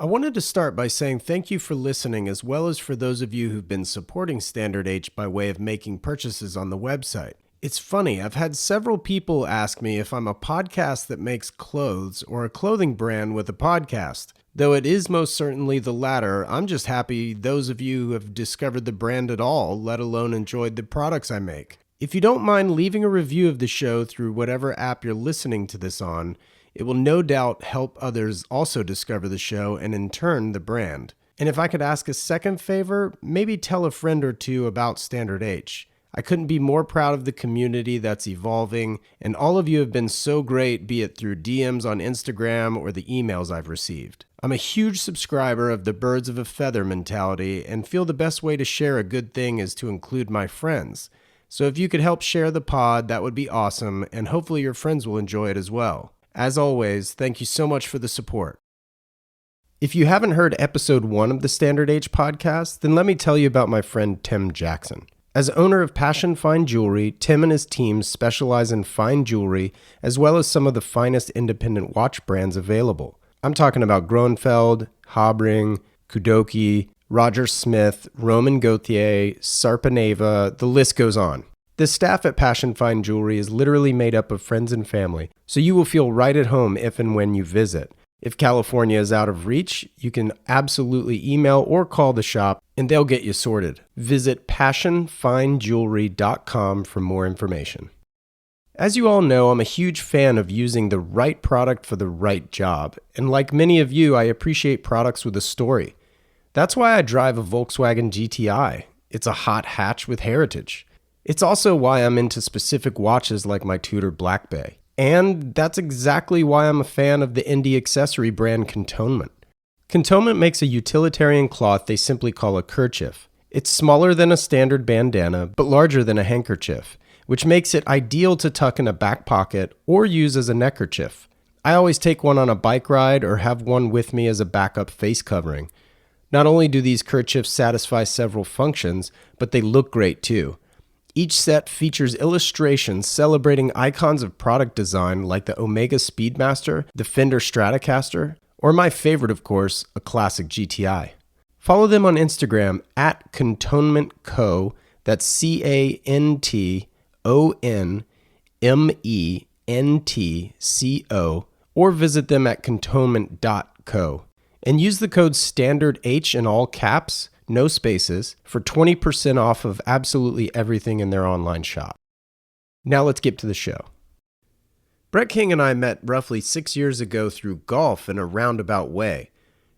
I wanted to start by saying thank you for listening, as well as for those of you who've been supporting Standard H by way of making purchases on the website. It's funny, I've had several people ask me if I'm a podcast that makes clothes or a clothing brand with a podcast. Though it is most certainly the latter, I'm just happy those of you who have discovered the brand at all, let alone enjoyed the products I make. If you don't mind leaving a review of the show through whatever app you're listening to this on, it will no doubt help others also discover the show and in turn the brand. And if I could ask a second favor, maybe tell a friend or two about Standard H. I couldn't be more proud of the community that's evolving, and all of you have been so great, be it through DMs on Instagram or the emails I've received. I'm a huge subscriber of the birds of a feather mentality and feel the best way to share a good thing is to include my friends. So if you could help share the pod, that would be awesome, and hopefully your friends will enjoy it as well. As always, thank you so much for the support. If you haven't heard episode 1 of the Standard H podcast, then let me tell you about my friend Tim Jackson. As owner of Passion Fine Jewelry, Tim and his team specialize in fine jewelry as well as some of the finest independent watch brands available. I'm talking about Groenfeld, Habring, Kudoki, Roger Smith, Roman Gauthier, Sarpaneva, the list goes on. The staff at Passion Fine Jewelry is literally made up of friends and family, so you will feel right at home if and when you visit. If California is out of reach, you can absolutely email or call the shop and they'll get you sorted. Visit passionfinejewelry.com for more information. As you all know, I'm a huge fan of using the right product for the right job, and like many of you, I appreciate products with a story. That's why I drive a Volkswagen GTI. It's a hot hatch with heritage. It's also why I'm into specific watches like my Tudor Black Bay. And that's exactly why I'm a fan of the indie accessory brand Cantonment. Cantonment makes a utilitarian cloth they simply call a kerchief. It's smaller than a standard bandana, but larger than a handkerchief, which makes it ideal to tuck in a back pocket or use as a neckerchief. I always take one on a bike ride or have one with me as a backup face covering. Not only do these kerchiefs satisfy several functions, but they look great too. Each set features illustrations celebrating icons of product design like the Omega Speedmaster, the Fender Stratocaster, or my favorite, of course, a classic GTI. Follow them on Instagram at CantonmentCo, that's CantonmentCo, or visit them at cantonment.co. And use the code STANDARDH in all caps, no spaces, for 20% off of absolutely everything in their online shop. Now let's get to the show. Brett King and I met roughly 6 years ago through golf in a roundabout way.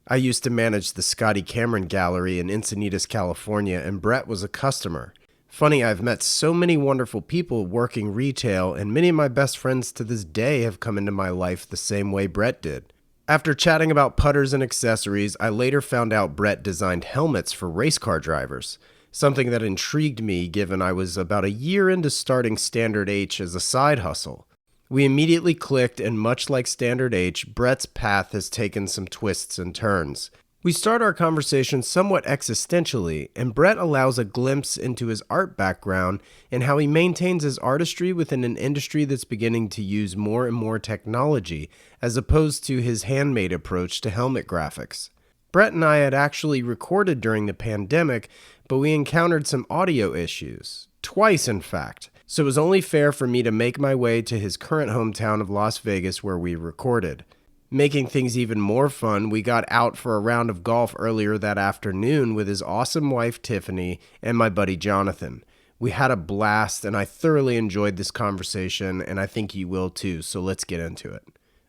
I used to manage the Scotty Cameron Gallery in Encinitas, California, and Brett was a customer. Funny, I've met so many wonderful people working retail, and many of my best friends to this day have come into my life the same way Brett did. After chatting about putters and accessories, I later found out Brett designed helmets for race car drivers, something that intrigued me given I was about a year into starting Standard H as a side hustle. We immediately clicked, and much like Standard H, Brett's path has taken some twists and turns. We start our conversation somewhat existentially, and Brett allows a glimpse into his art background and how he maintains his artistry within an industry that's beginning to use more and more technology, as opposed to his handmade approach to helmet graphics. Brett and I had actually recorded during the pandemic, but we encountered some audio issues. Twice, in fact. So it was only fair for me to make my way to his current hometown of Las Vegas where we recorded. Making things even more fun, we got out for a round of golf earlier that afternoon with his awesome wife Tiffany and my buddy Jonathan. We had a blast, and I thoroughly enjoyed this conversation, and I think you will too, so let's get into it.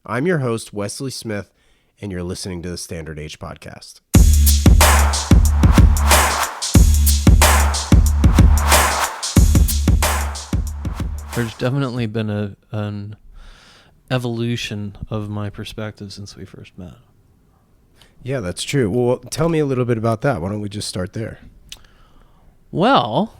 I'm your host, Wesley Smith, and you're listening to the Standard H Podcast. There's definitely been an evolution of my perspective since we first met. Yeah, that's true. Well, tell me a little bit about that. Why don't we just start there? Well,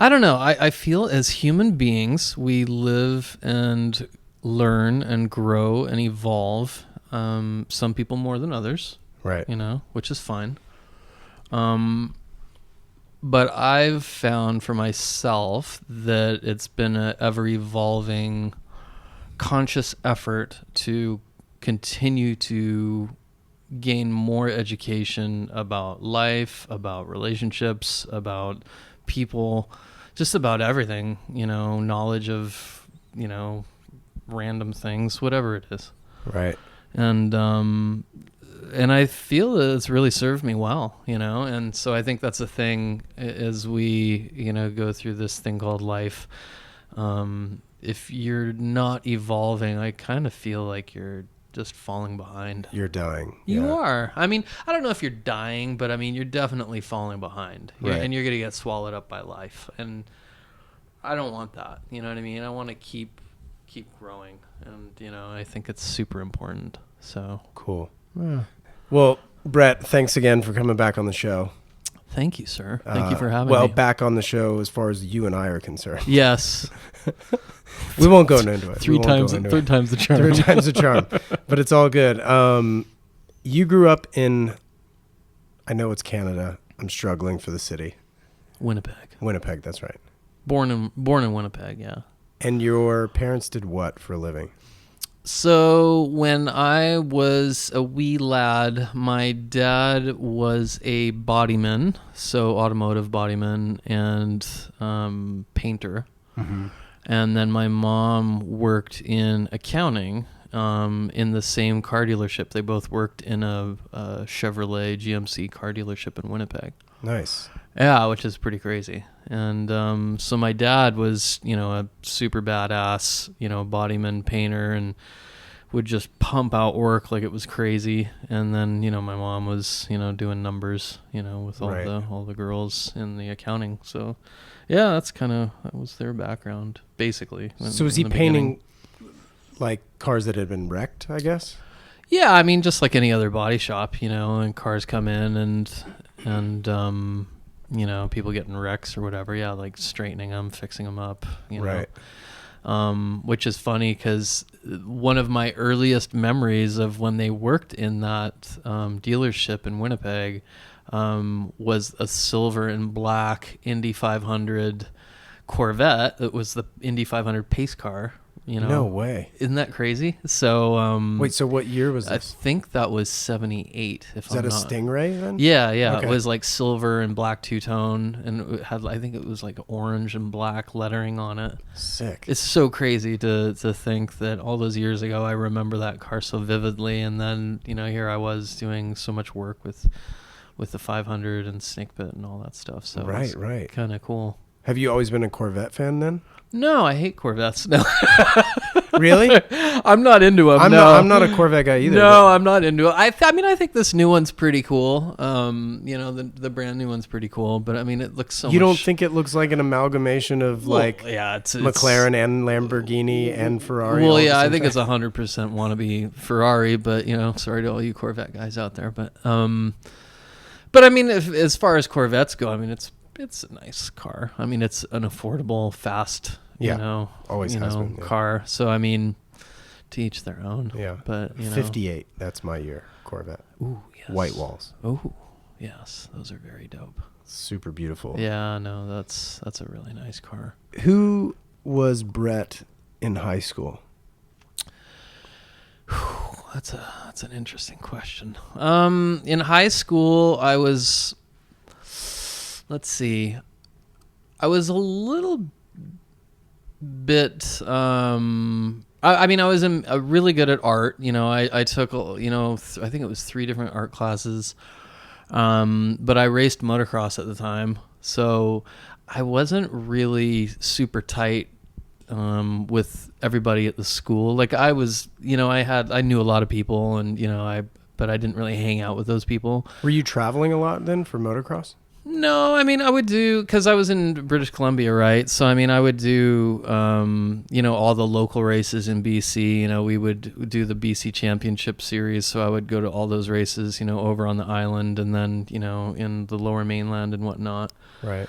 I don't know. I feel as human beings, we live and learn and grow and evolve. Some people more than others. Right. Which is fine. But I've found for myself that it's been an ever-evolving conscious effort to continue to gain more education about life, about relationships, about people, just about everything, knowledge of, random things, whatever it is. Right. And I feel that it's really served me well, and so I think that's a thing as we, go through this thing called life. If you're not evolving, I kind of feel like you're just falling behind. You're dying. You are. I mean, I don't know if you're dying, but I mean, you're definitely falling behind. Right. And you're going to get swallowed up by life. And I don't want that. You know what I mean? I want to keep growing. And, I think it's super important. So cool. Yeah. Well, Brett, thanks again for coming back on the show. Thank you, sir. Thank you for having me. Well, back on the show as far as you and I are concerned. Yes. We won't go into it. Third time's the charm. Third time's the charm. But it's all good. You grew up in, I know it's Canada. I'm struggling for the city. Winnipeg, that's right. Born in Winnipeg, yeah. And your parents did what for a living? So when I was a wee lad, my dad was a bodyman, so automotive bodyman and painter. Mm-hmm. And then my mom worked in accounting in the same car dealership. They both worked in a Chevrolet GMC car dealership in Winnipeg. Nice. Yeah, which is pretty crazy. And so my dad was, a super badass, bodyman, painter, and would just pump out work like it was crazy. And then, my mom was, doing numbers, with all the girls in the accounting. So, yeah, that was their background, basically. So was he painting like cars that had been wrecked, I guess? Yeah, I mean, just like any other body shop, and cars come in and people getting wrecks or whatever. Yeah, like straightening them, fixing them up, Right. Which is funny because one of my earliest memories of when they worked in that dealership in Winnipeg was a silver and black Indy 500 Corvette. It was the Indy 500 pace car. No way. Isn't that crazy? So wait, so what year was this? I think that was 78. Is that a Stingray then? Yeah. Okay. It was like silver and black two-tone, and it had, I think it was like orange and black lettering on it. Sick. It's so crazy to think that all those years ago I remember that car so vividly, and then here I was doing so much work with the 500 and Snake Pit and all that stuff. So right. Kind of cool. Have you always been a Corvette fan then? No, I hate Corvettes. No. Really? I'm not into them. I'm not a Corvette guy either. No, I'm not into it. I mean, I think this new one's pretty cool. The brand new one's pretty cool, but I mean, it looks so. You don't think it looks like an amalgamation of it's McLaren and Lamborghini and Ferrari? Well, yeah, I think it's 100% wannabe Ferrari, but sorry to all you Corvette guys out there, but I mean, as far as Corvettes go, I mean, it's a nice car. I mean, it's an affordable, fast. Always has been, car. So I mean, to each their own. Yeah, but 58. That's my year. Corvette. Ooh, yes. White walls. Ooh, yes, those are very dope. Super beautiful. Yeah, no, that's a really nice car. Who was Brett in high school? That's an interesting question. In high school, I was. Let's see. I was a little bit I mean, I was really good at art. I took I think it was 3 different art classes, but I raced motocross at the time, so I wasn't really super tight with everybody at the school. Like I was, I knew a lot of people, and but I didn't really hang out with those people. Were you traveling a lot then for motocross? No, I mean, I would do, because I was in British Columbia, right? So, I mean, I would do, all the local races in BC. We would do the BC Championship Series. So I would go to all those races, over on the island, and then, in the lower mainland and whatnot. Right.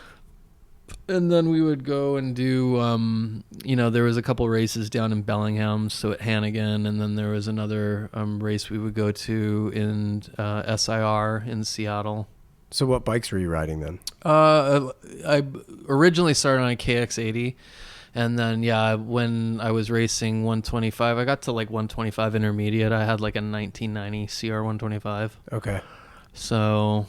And then we would go and do, there was a couple races down in Bellingham, so at Hannigan. And then there was another race we would go to in SIR in Seattle. So what bikes were you riding then? I originally started on a KX80, And then, when I was racing 125, I got to like 125 intermediate. I had like a 1990 CR 125. Okay. So,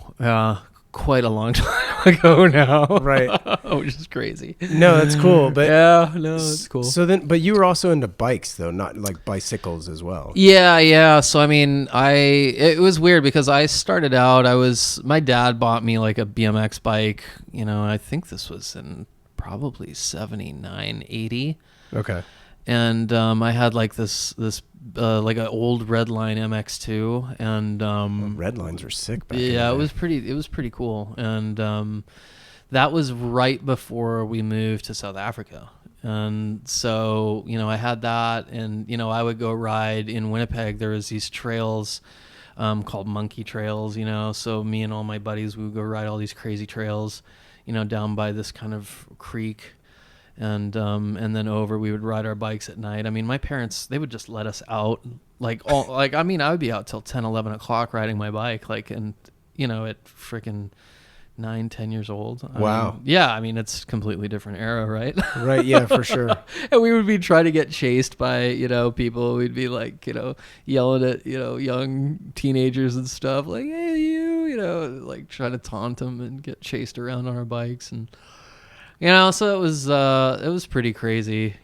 quite a long time ago now. Right. Which is crazy. No, that's cool. But yeah, no, that's cool. So then, but you were also into bikes though, not like bicycles as well. Yeah. So, I mean, it was weird because I started out, my dad bought me like a BMX bike, I think this was in probably 79, 80. Okay. And I had like this like an old Redline MX2, and Redlines were sick back in the yeah, day. it was pretty cool. And that was right before we moved to South Africa. And so, I had that, and I would go ride in Winnipeg. There was these trails called monkey trails, so me and all my buddies, we would go ride all these crazy trails, down by this kind of creek, and then over, we would ride our bikes at night. I mean, my parents, they would just let us out, I would be out till 10, 11 o'clock riding my bike, and at freaking 9, 10 years old. Wow. I mean, it's a completely different era, right? Right. Yeah, for sure. And we would be trying to get chased by, people. We'd be like, yelling at, young teenagers and stuff, like, hey, you, like trying to taunt them and get chased around on our bikes. And, so it was pretty crazy,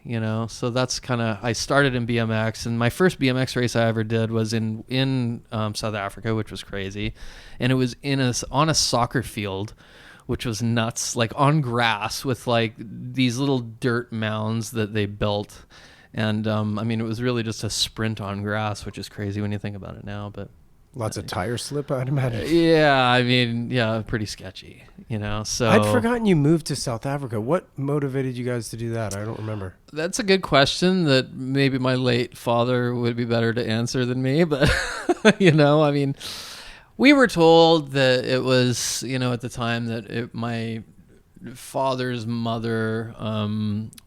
so that's kind of, I started in BMX, and my first BMX race I ever did was in South Africa, which was crazy. And it was on a soccer field, which was nuts, like on grass with like these little dirt mounds that they built. And, I mean, it was really just a sprint on grass, which is crazy when you think about it now, but lots of tire slip, I'd imagine. Yeah, I mean, pretty sketchy, so. I'd forgotten you moved to South Africa. What motivated you guys to do that? I don't remember. That's a good question that maybe my late father would be better to answer than me, but, I mean, we were told that it was, at the time that my father's mother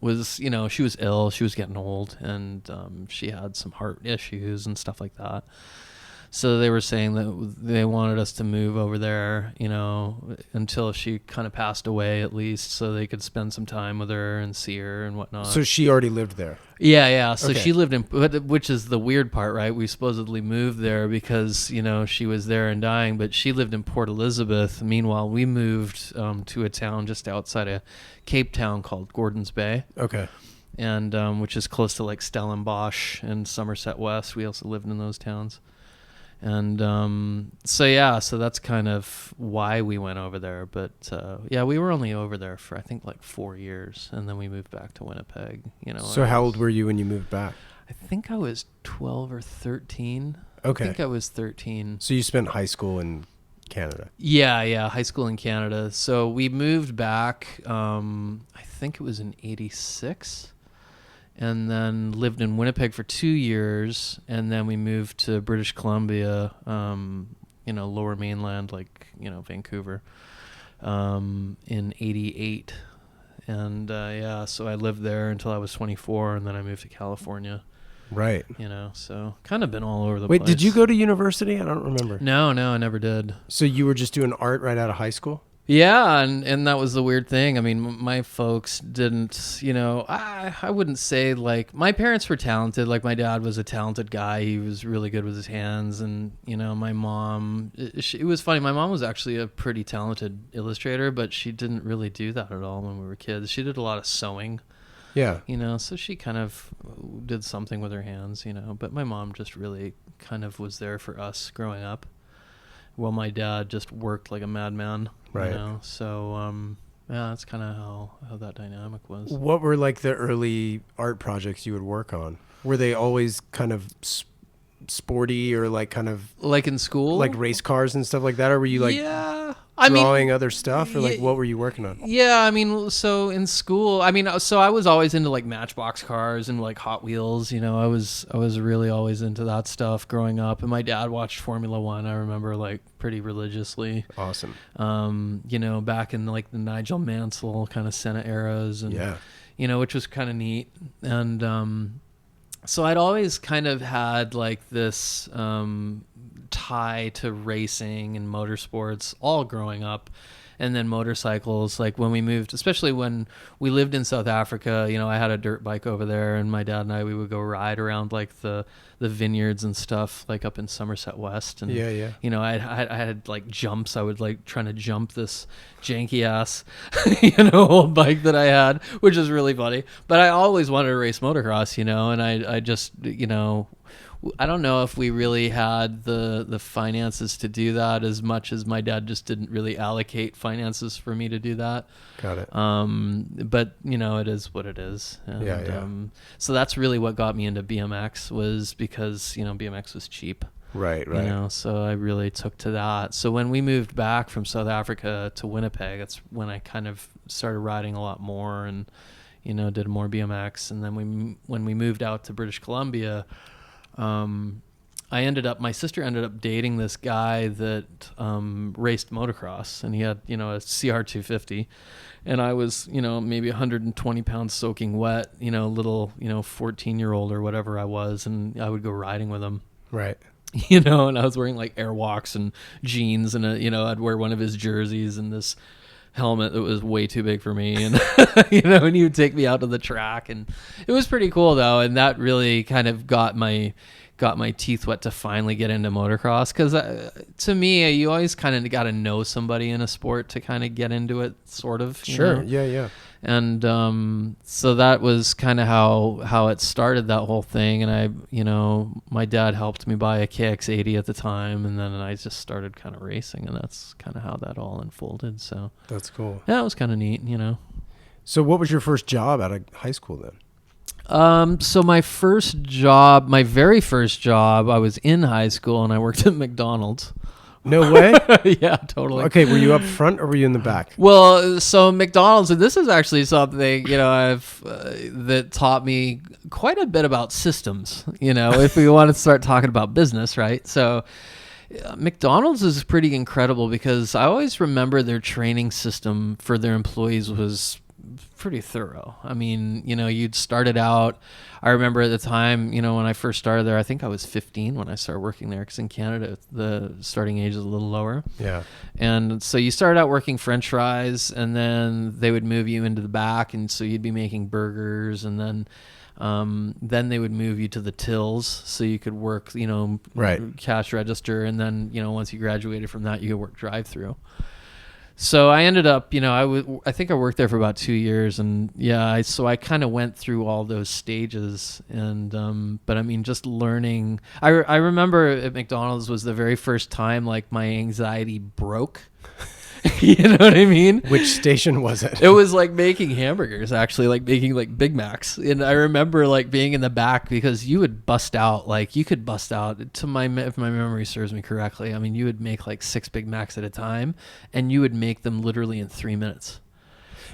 was, she was ill, she was getting old, and she had some heart issues and stuff like that. So they were saying that they wanted us to move over there, until she kind of passed away at least, so they could spend some time with her and see her and whatnot. So she already lived there? Yeah. So okay. She lived which is the weird part, right? We supposedly moved there because, she was there and dying, but she lived in Port Elizabeth. Meanwhile, we moved to a town just outside of Cape Town called Gordons Bay. Okay. And which is close to like Stellenbosch and Somerset West. We also lived in those towns. And so that's kind of why we went over there. But we were only over there for I think like 4 years, and then we moved back to Winnipeg. So how old were you when you moved back? I think I was 12 or 13. Okay. I think I was 13. So you spent high school in Canada? Yeah, high school in Canada. So we moved back. I think it was in '86. And then lived in Winnipeg for 2 years, and then we moved to British Columbia, lower mainland, like, Vancouver, in '88. And, so I lived there until I was 24, and then I moved to California. Right. So kind of been all over the place. Wait, did you go to university? I don't remember. No, I never did. So you were just doing art right out of high school? Yeah, and that was the weird thing. I mean, my folks didn't, I wouldn't say, like, my parents were talented. Like, my dad was a talented guy. He was really good with his hands. And, my mom, it was funny. My mom was actually a pretty talented illustrator, but she didn't really do that at all when we were kids. She did a lot of sewing. Yeah. So she kind of did something with her hands, but my mom just really kind of was there for us growing up. Well, my dad just worked like a madman, right? So, that's kind of how that dynamic was. What were like the early art projects you would work on? Were they always kind of sporty or like kind of like in school, like race cars and stuff like that, or were you like drawing other stuff, or like what were you working on? Yeah, I mean, so in school, so I was always into like Matchbox cars and like Hot Wheels. I was really always into that stuff growing up, and my dad watched Formula One. I remember like pretty religiously. Awesome. Back in like the Nigel Mansell kind of Senna eras, and which was kind of neat. And so I'd always kind of had like this high to racing and motorsports all growing up. And then motorcycles, like when we moved, especially when we lived in South Africa, you know, I had a dirt bike over there, and my dad and I, we would go ride around like the vineyards and stuff, like up in Somerset West. And, you know, I had like jumps. I would like trying to jump this janky ass, you know, old bike that I had, which is really funny. But I always wanted to race motocross, you know, and I just, you know, I don't know if we really had the finances to do that, as much as my dad just didn't really allocate finances for me to do that. Got it. But you know, it is what it is. And, so that's really what got me into BMX, was because, you know, BMX was cheap. Right. You know, so I really took to that. So when we moved back from South Africa to Winnipeg, that's when I kind of started riding a lot more, and, you know, did more BMX. And then when we moved out to British Columbia, my sister ended up dating this guy that raced motocross, and he had, you know, a CR250, and I was, you know, maybe 120 pounds soaking wet, you know, little, you know, 14-year-old or whatever I was, and I would go riding with him. Right. You know, and I was wearing like Airwalks and jeans, and you know, I'd wear one of his jerseys and this helmet that was way too big for me, and you know, and he would take me out to the track, and it was pretty cool though, and that really kind of got my teeth wet to finally get into motocross, because to me, you always kind of got to know somebody in a sport to kind of get into it, sort of. Sure. You know? Yeah. And so that was kind of how it started, that whole thing. And I, you know, my dad helped me buy a KX80 at the time, and then I just started kind of racing, and that's kind of how that all unfolded. So that's cool. Yeah, it was kind of neat, you know. So what was your first job out of high school then? So my very first job, I was in high school, and I worked at McDonald's. No way? Yeah, totally. Okay, were you up front or were you in the back? Well, so McDonald's, and this is actually something, you know, that taught me quite a bit about systems, you know, if we want to start talking about business, right? So McDonald's is pretty incredible, because I always remember their training system for their employees was pretty thorough. I mean, you know, you'd started out, I remember at the time, you know, when I first started there, I think I was 15 when I started working there, because in Canada, the starting age is a little lower. Yeah. And so you started out working French fries, and then they would move you into the back, and so you'd be making burgers, and then they would move you to the tills, so you could work, you know, cash register, and then, you know, once you graduated from that, you could work drive-through. So I ended up, you know, I think I worked there for about 2 years, and so I kind of went through all those stages, and but I mean, just learning. I remember at McDonald's was the very first time like my anxiety broke. You know what I mean? Which station was it? It was like making hamburgers, actually, like making like Big Macs. And I remember like being in the back, because you could bust out if my memory serves me correctly. I mean, you would make like 6 Big Macs at a time, and you would make them literally in 3 minutes.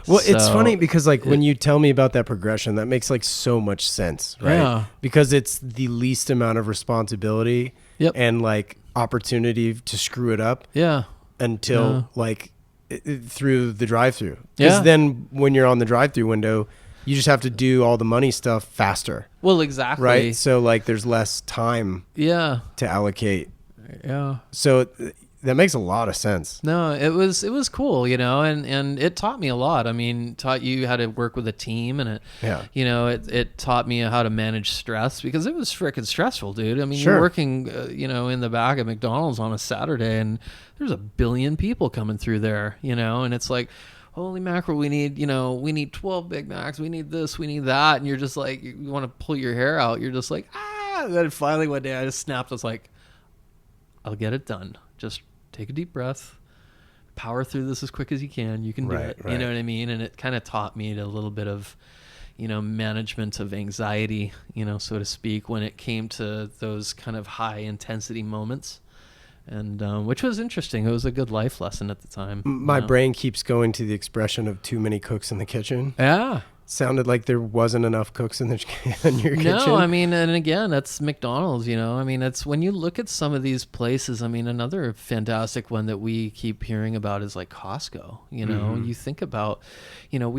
Well, it's funny because like when you tell me about that progression, that makes like so much sense, right? Yeah. Because it's the least amount of responsibility and like opportunity to screw it up. Yeah. Until like through the drive-through. Because then when you're on the drive-through window, you just have to do all the money stuff faster. Well, exactly. Right? So like there's less time to allocate. Yeah. So that makes a lot of sense. No, it was cool, you know, and it taught me a lot. I mean, taught you how to work with a team, and you know, it taught me how to manage stress, because it was freaking stressful, dude. I mean, you're working, you know, in the back at McDonald's on a Saturday, and there's a billion people coming through there, you know, and it's like, holy mackerel, we need 12 Big Macs, we need this, we need that, and you're just like, you want to pull your hair out, you're just like, and then finally one day I just snapped. I was like, I'll get it done. Just take a deep breath, power through this as quick as you can. You can do it. You know what I mean? And it kind of taught me a little bit of, you know, management of anxiety, you know, so to speak, when it came to those kind of high intensity moments. And which was interesting. It was a good life lesson at the time. My brain keeps going to the expression of too many cooks in the kitchen. Yeah. Sounded like there wasn't enough cooks in your kitchen. No, I mean, and again, that's McDonald's, you know. I mean, it's when you look at some of these places, I mean, another fantastic one that we keep hearing about is like Costco, you know. You think about, you know,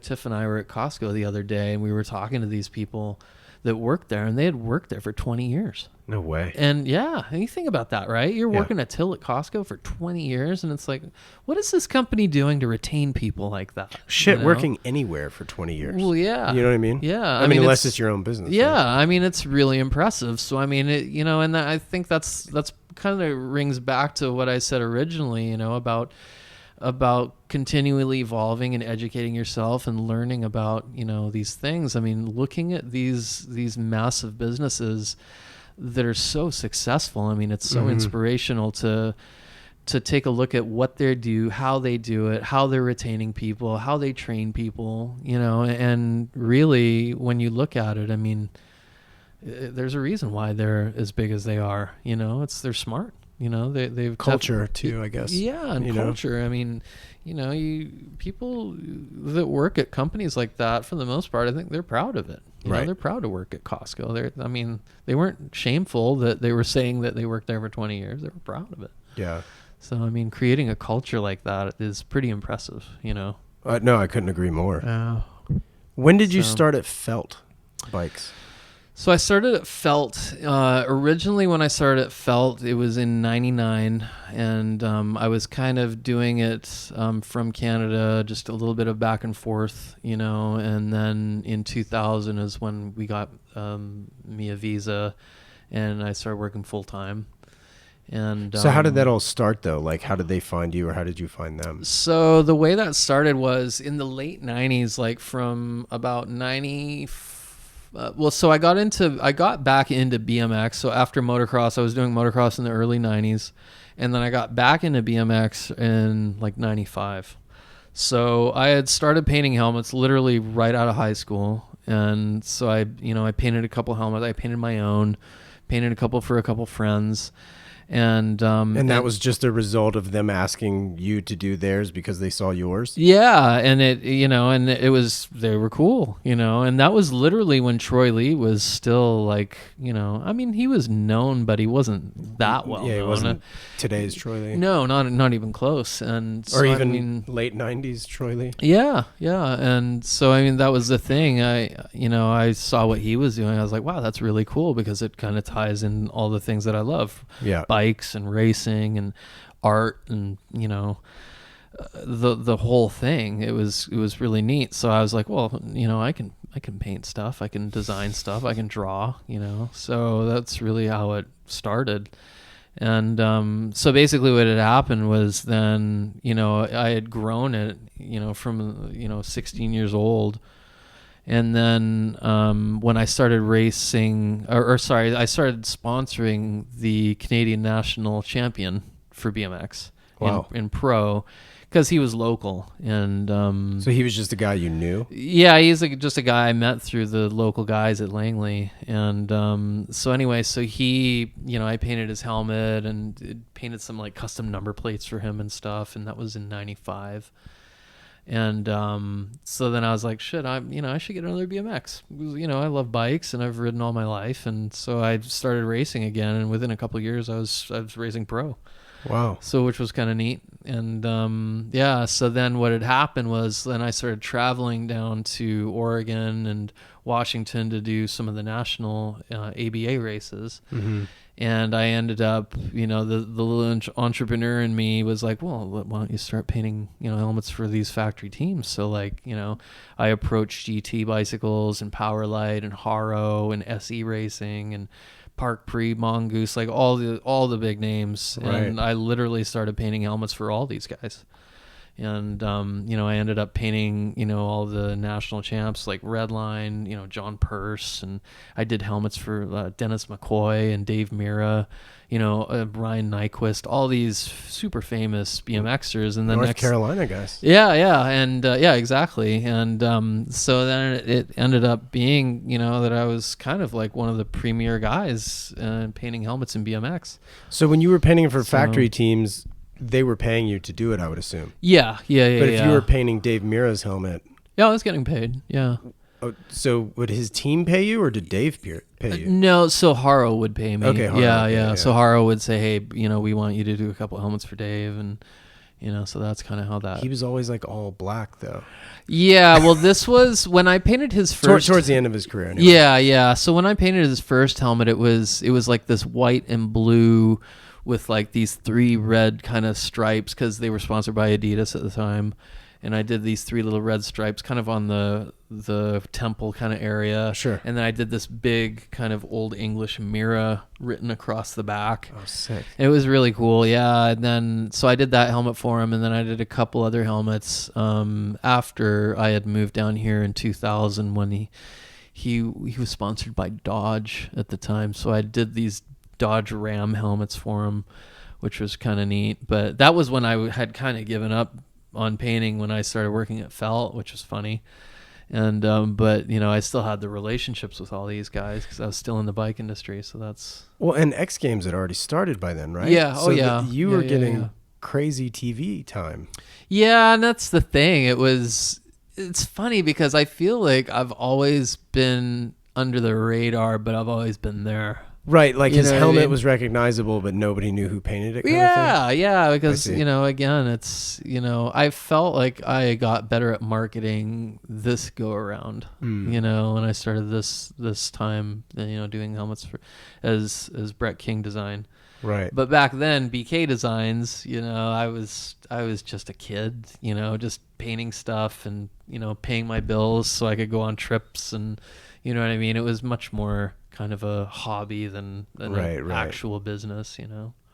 Tiff and I were at Costco the other day, and we were talking to these people that worked there, and they had worked there for 20 years. No way. And yeah, and you think about that, right? You're working at Till at Costco for 20 years, and it's like, what is this company doing to retain people like that? Shit, working anywhere for 20 years. Well, yeah. You know what I mean? Yeah. I mean, unless it's your own business. Yeah, right? I mean, it's really impressive. So, I mean, and I think that's kind of rings back to what I said originally, about continually evolving and educating yourself and learning about, these things. I mean, looking at these massive businesses that are so successful. I mean, it's so inspirational to take a look at what they do, how they do it, how they're retaining people, how they train people, and really when you look at it, I mean, there's a reason why they're as big as they are, they're smart, they've culture too, I guess. Yeah. And culture. I mean, people that work at companies like that, for the most part, I think they're proud of it. They're proud to work at Costco. They weren't shameful that they were saying that they worked there for 20 years. They were proud of it. Yeah. So, I mean, creating a culture like that is pretty impressive, No, I couldn't agree more. When did you start at Felt Bikes? So I started at Felt. Originally, when I started at Felt, it was in '99, and I was kind of doing it from Canada, just a little bit of back and forth, and then in 2000 is when we got me a visa, and I started working full time. And so how did that all start, though? Like, how did they find you, or how did you find them? So the way that started was in the late 90s, like from about 90. So I got back into BMX. So after motocross, I was doing motocross in the early 90s, and then I got back into BMX in like 95. So I had started painting helmets literally right out of high school, and so I painted a couple helmets. I painted my own, painted a couple for a couple friends. And that was just a result of them asking you to do theirs because they saw yours. Yeah, and they were cool, and that was literally when Troy Lee was still like, I mean, he was known, but he wasn't that well known. Yeah, he wasn't today's Troy Lee. No, not even close. And so, or even late 90s Troy Lee. Yeah, and so I mean that was the thing. I saw what he was doing. I was like, wow, that's really cool because it kind of ties in all the things that I love. Yeah. Bikes and racing and art and the whole thing. It was really neat. So I was like, well, I can paint stuff, I can design stuff, I can draw, so that's really how it started. And so basically what had happened was then I had grown it from 16 years old. And then when I started racing, I started sponsoring the Canadian national champion for BMX. Wow. in pro, because he was local. And so he was just a guy you knew? Yeah, he's just a guy I met through the local guys at Langley. And so anyway, so he, I painted his helmet and painted some like custom number plates for him and stuff. And that was in 95. And so then I was like, shit, I should get another BMX. I love bikes and I've ridden all my life. And so I started racing again. And within a couple of years, I was racing pro. Wow. So which was kind of neat. And so then what had happened was then I started traveling down to Oregon and Washington to do some of the national ABA races. Mm-hmm. And I ended up, the little entrepreneur in me was like, well, why don't you start painting, helmets for these factory teams? So like, I approached GT bicycles and Powerlite and Haro and SE Racing and Park Pre, Mongoose, like all the big names. Right. And I literally started painting helmets for all these guys. And, I ended up painting, all the national champs like Redline, John Purse, and I did helmets for Dennis McCoy and Dave Mira, Brian Nyquist, all these super famous BMXers. And then North Carolina guys. Yeah. And, exactly. And, so then it ended up being, that I was kind of like one of the premier guys painting helmets in BMX. So when you were painting for factory teams, they were paying you to do it, I would assume. Yeah. But if you were painting Dave Mira's helmet... Yeah, I was getting paid, yeah. So would his team pay you, or did Dave pay you? No, so Haro would pay me. Okay, Haro. Yeah. So Haro would say, hey, we want you to do a couple helmets for Dave, and, So that's kind of how that. He was always like all black though. Yeah, well, this was when I painted his first. Towards the end of his career. Anyway. Yeah. So when I painted his first helmet, it was like this white and blue with like these 3 red kind of stripes because they were sponsored by Adidas at the time. And I did these 3 little red stripes kind of on the temple kind of area. Sure. And then I did this big kind of old English mirror written across the back. Oh, sick. It was really cool. Yeah. And then, so I did that helmet for him. And then I did a couple other helmets after I had moved down here in 2000 when he was sponsored by Dodge at the time. So I did these Dodge Ram helmets for him, which was kind of neat. But that was when I had kind of given up on painting when I started working at Felt, which was funny. And but I still had the relationships with all these guys because I was still in the bike industry. So that's and X Games had already started by then, right? Yeah. So yeah. You were getting crazy TV time. Yeah, and that's the thing. It's funny because I feel like I've always been under the radar, but I've always been there. Right, like his helmet was recognizable, but nobody knew who painted it. Yeah, because again, it's I felt like I got better at marketing this go around. When I started this time, doing helmets as Brett King Design. Right. But back then, BK Designs, I was just a kid, just painting stuff and paying my bills so I could go on trips and you know what I mean. It was much more kind of a hobby than an actual business,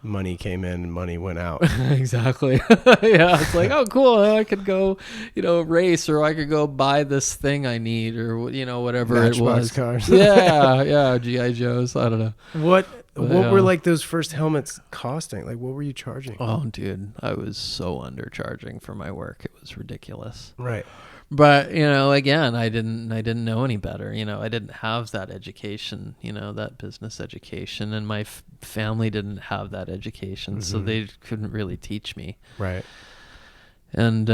Money came in and money went out. Exactly. Yeah, it's like, oh, cool. I could go, race, or I could go buy this thing I need, or whatever Matchbox it was. Cars. Yeah, GI Joes. I don't know. What were like those first helmets costing? Like, what were you charging? Oh, dude, I was so undercharging for my work. It was ridiculous. Right. But again, I didn't know any better. I didn't have that education, that business education, and my family didn't have that education, so they couldn't really teach me. Right. And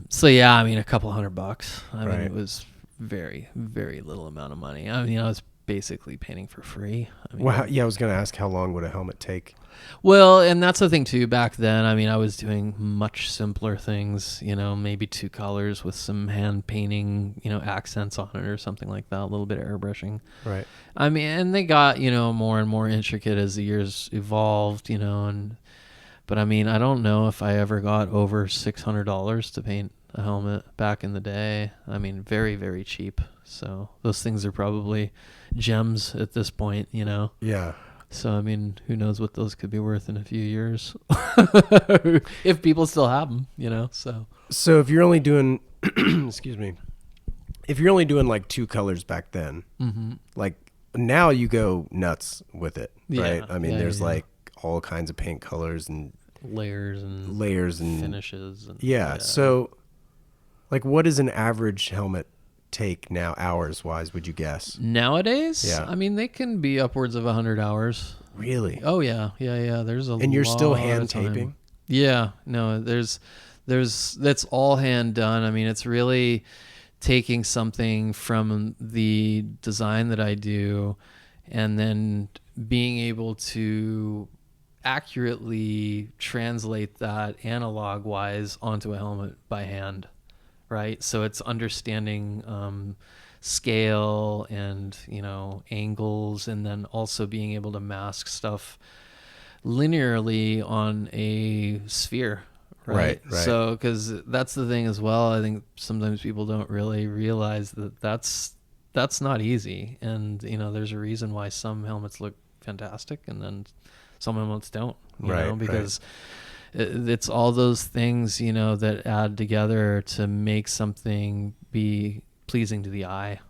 so yeah, a couple $100. I mean, Right. it was very, very little amount of money. I was basically painting for free. Well, I was going to ask, how long would a helmet take? Well, and that's the thing too. Back then, I was doing much simpler things, maybe 2 colors with some hand painting, accents on it or something like that, a little bit of airbrushing. Right. And they got, more and more intricate as the years evolved, but I don't know if I ever got over $600 to paint a helmet back in the day. Very, very cheap. So those things are probably gems at this point, Yeah. So, who knows what those could be worth in a few years if people still have them, So if you're only doing, excuse me, if you're only doing like 2 colors back then, like now you go nuts with it, right? There's like all kinds of paint colors and layers and finishes. And, So like what is an average helmet take now, hours wise, would you guess? Nowadays? Yeah. They can be upwards of 100 hours. Really? Oh yeah. There's a And you're still lot hand of time. taping? Yeah. No, there's that's all hand done. It's really taking something from the design that I do and then being able to accurately translate that analog wise onto a helmet by hand. Right. So it's understanding scale and, angles, and then also being able to mask stuff linearly on a sphere. Right. So, because that's the thing as well. I think sometimes people don't really realize that that's not easy. And, there's a reason why some helmets look fantastic and then some helmets don't, because it's all those things, that add together to make something be pleasing to the eye,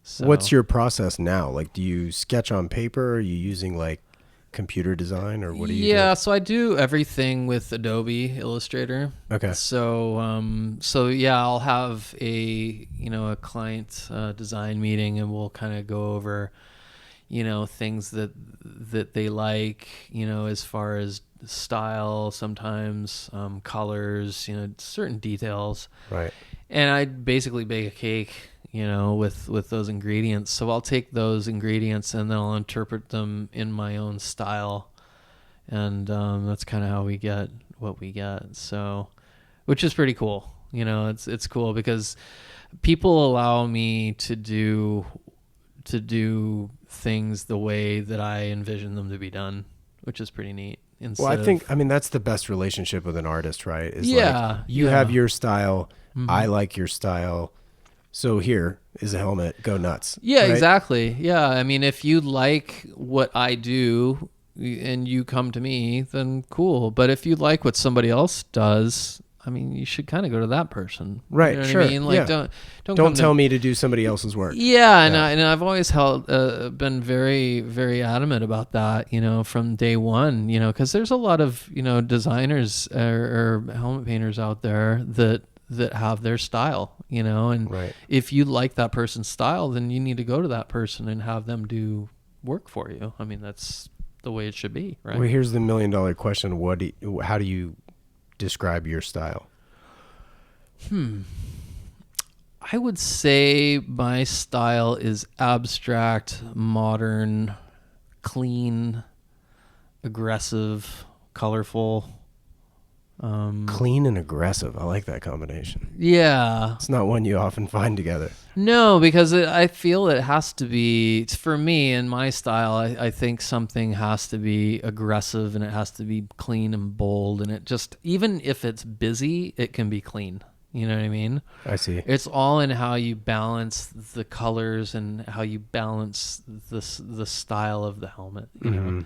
So What's your process now? Like, do you sketch on paper? Are you using like computer design, or what do you do? Yeah, so I do everything with Adobe Illustrator. Okay. So I'll have a client design meeting, and we'll kind of go over things that they like, as far as style, sometimes colors, certain details. Right. And I basically bake a cake, with those ingredients. So I'll take those ingredients and then I'll interpret them in my own style. And that's kind of how we get what we get. So, which is pretty cool. It's cool because people allow me to do things the way that I envision them to be done, which is pretty neat. Well, I mean, that's the best relationship with an artist, right? Is yeah. You have your style. I like your style. So here is a helmet. Go nuts. Yeah, right? Exactly. Yeah. I mean, if you like what I do and you come to me, then cool. But if you like what somebody else does, I mean, you should kind of go to that person. Right. You know what sure. I mean? Like, yeah. don't tell me to do somebody else's work. Yeah. And I've always been very, very adamant about that, from day one, because there's a lot of, designers or helmet painters out there that have their style, and right. if you like that person's style, then you need to go to that person and have them do work for you. I mean, that's the way it should be, right? Well, here's the $1 million question. How do you describe your style? I would say my style is abstract, modern, clean, aggressive, colorful. Clean and aggressive. I like that combination. Yeah. It's not one you often find together. No, because I feel it has to be, for me and my style, I think something has to be aggressive and it has to be clean and bold. And it just, even if it's busy, it can be clean. You know what I mean? I see. It's all in how you balance the colors and how you balance the style of the helmet, you know?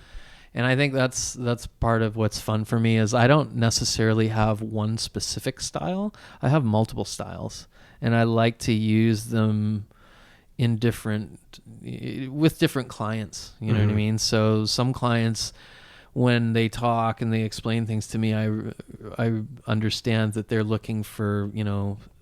And I think that's part of what's fun for me is I don't necessarily have one specific style. I have multiple styles, and I like to use them with different clients. You know what I mean? So some clients, when they talk and they explain things to me, I understand that they're looking for,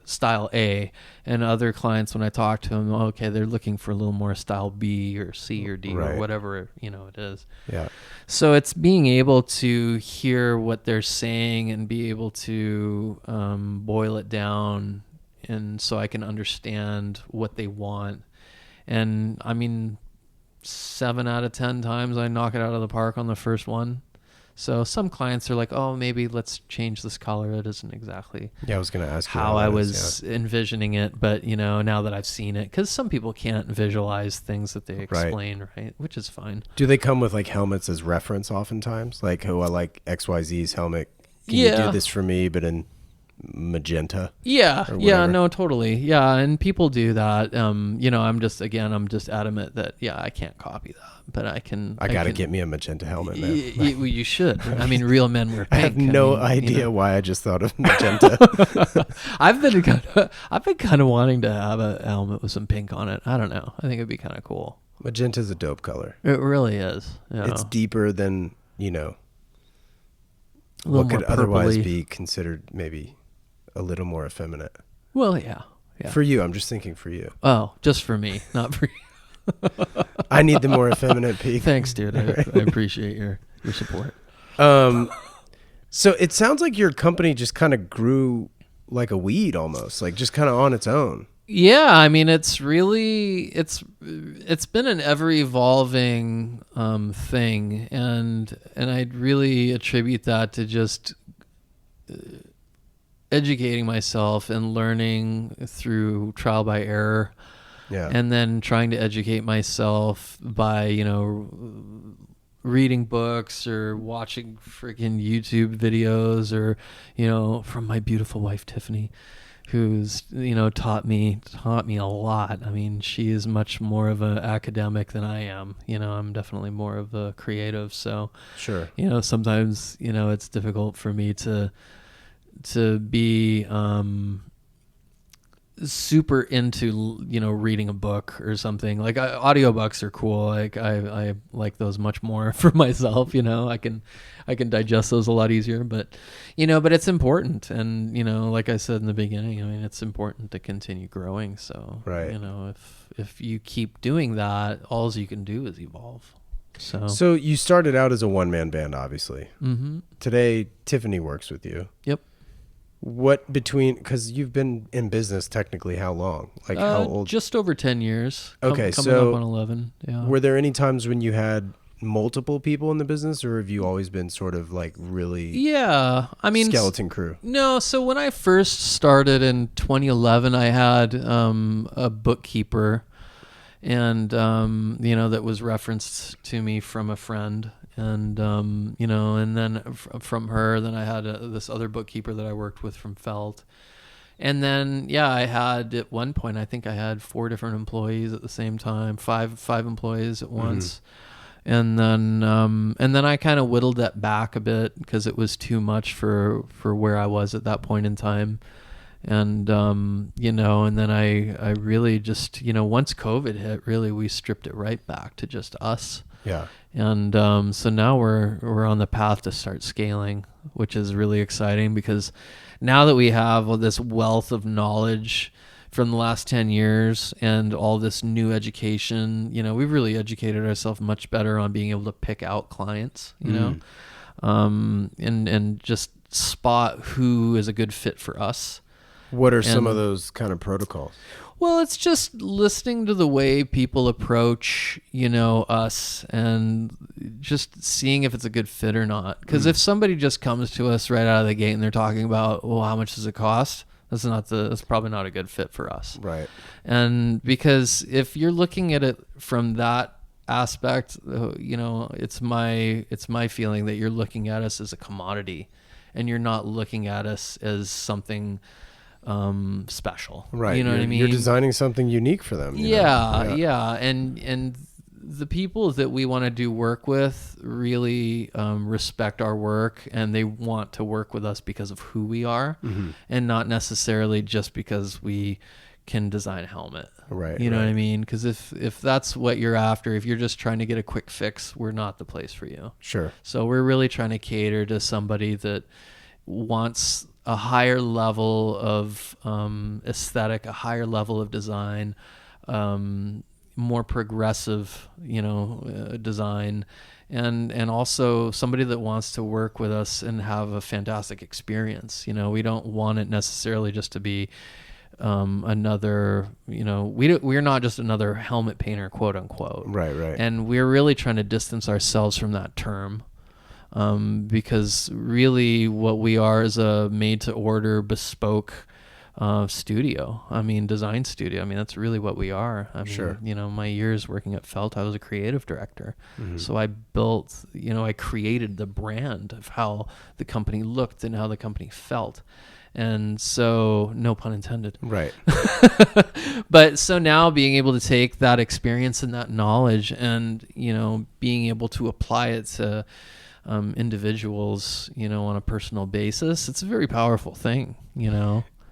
style A, and other clients, when I talk to them, okay, they're looking for a little more style B or C or D right. or whatever, it is. Yeah. So it's being able to hear what they're saying and be able to boil it down, and so I can understand what they want. And I mean, 7 out of 10 times I knock it out of the park on the first one. So some clients are like, oh, maybe let's change this color. It isn't exactly I was going to ask you how I was envisioning it. But, now that I've seen it, because some people can't visualize things that they explain, right? Which is fine. Do they come with like helmets as reference oftentimes? Like, oh, I like XYZ's helmet. Can you do this for me, but in magenta? Yeah, no, totally. Yeah, and people do that. I'm just adamant that, I can't copy that. But I got to get me a magenta helmet, man. You should. I mean, real men wear pink. I have no idea why I just thought of magenta. I've been kind of wanting to have a helmet with some pink on it. I don't know. I think it'd be kind of cool. Magenta's a dope color. It really is. It's deeper than, what could otherwise be considered maybe a little more effeminate. Well, yeah. For you, I'm just thinking for you. Oh, just for me, not for you. I need the more effeminate peak. Thanks, dude. I appreciate your support. So it sounds like your company just kind of grew like a weed almost, like just kind of on its own. Yeah, I mean, it's been an ever evolving thing, and I'd really attribute that to just educating myself and learning through trial by error. Yeah. And then trying to educate myself by, reading books or watching freaking YouTube videos or, from my beautiful wife, Tiffany, who's, taught me a lot. I mean, she is much more of an academic than I am. I'm definitely more of a creative. So, sure. Sometimes, it's difficult for me to be, super into reading a book or something. Like audiobooks are cool. Like I like those much more for myself. I can digest those a lot easier. But but it's important, and like I said in the beginning, I mean, it's important to continue growing. So right. If you keep doing that, all you can do is evolve. So you started out as a one-man band, obviously. Mm-hmm. Today, Tiffany works with you. Yep. Because you've been in business technically how long? Like how old? Just over 10 years. Okay, coming up on 11. Yeah. Were there any times when you had multiple people in the business, or have you always been sort of like really skeleton crew? No, so when I first started in 2011, I had a bookkeeper, and that was referenced to me from a friend, and and then from her, then I had this other bookkeeper that I worked with from Felt. And then, I had at one point, I think I had 4 different employees at the same time, five employees at once. And then I kind of whittled that back a bit because it was too much for where I was at that point in time. And, and then I really just, once COVID hit, really, we stripped it right back to just us. Yeah. And so now we're on the path to start scaling, which is really exciting because now that we have all this wealth of knowledge from the last 10 years and all this new education, we've really educated ourselves much better on being able to pick out clients, and just spot who is a good fit for us. What are some of those kind of protocols? Well, it's just listening to the way people approach, us, and just seeing if it's a good fit or not. Because if somebody just comes to us right out of the gate and they're talking about, well, how much does it cost? That's probably not a good fit for us. Right. And because if you're looking at it from that aspect, it's my feeling that you're looking at us as a commodity, and you're not looking at us as something special. Right. You know what I mean? You're designing something unique for them. Yeah. And the people that we want to do work with really respect our work, and they want to work with us because of who we are, and not necessarily just because we can design a helmet. Right. You know what I mean? Because if that's what you're after, if you're just trying to get a quick fix, we're not the place for you. Sure. So we're really trying to cater to somebody that wants a higher level of aesthetic, a higher level of design, more progressive, design, and also somebody that wants to work with us and have a fantastic experience. We don't want it necessarily just to be another, we're not just another helmet painter, quote unquote. Right. And we're really trying to distance ourselves from that term. Because really what we are is a made-to-order bespoke studio. Design studio. That's really what we are. Sure. My years working at Felt, I was a creative director. So I built, I created the brand of how the company looked and how the company felt. And so, no pun intended. Right. But so now being able to take that experience and that knowledge and, being able to apply it to individuals, on a personal basis, it's a very powerful thing,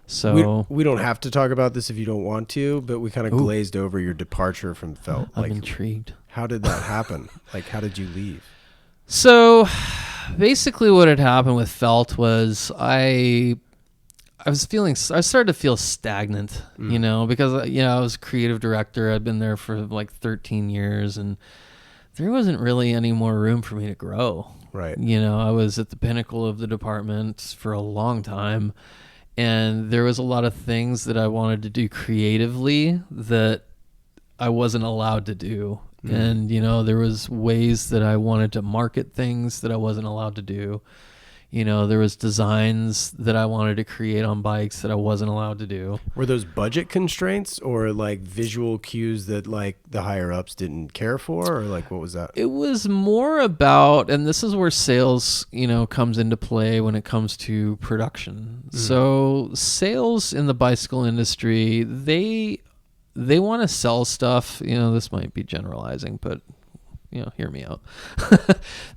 So we don't have to talk about this if you don't want to, but we kind of glazed over your departure from Felt. I'm intrigued. How did that happen? How did you leave? So basically what had happened with Felt was I started to feel stagnant, because, I was creative director. I'd been there for like 13 years and there wasn't really any more room for me to grow. Right. I was at the pinnacle of the department for a long time, and there was a lot of things that I wanted to do creatively that I wasn't allowed to do. And, there was ways that I wanted to market things that I wasn't allowed to do. There was designs that I wanted to create on bikes that I wasn't allowed to do. Were those budget constraints or visual cues that the higher ups didn't care for, or what was that? It was more about, and this is where sales, comes into play when it comes to production. So sales in the bicycle industry, they want to sell stuff. This might be generalizing, but hear me out.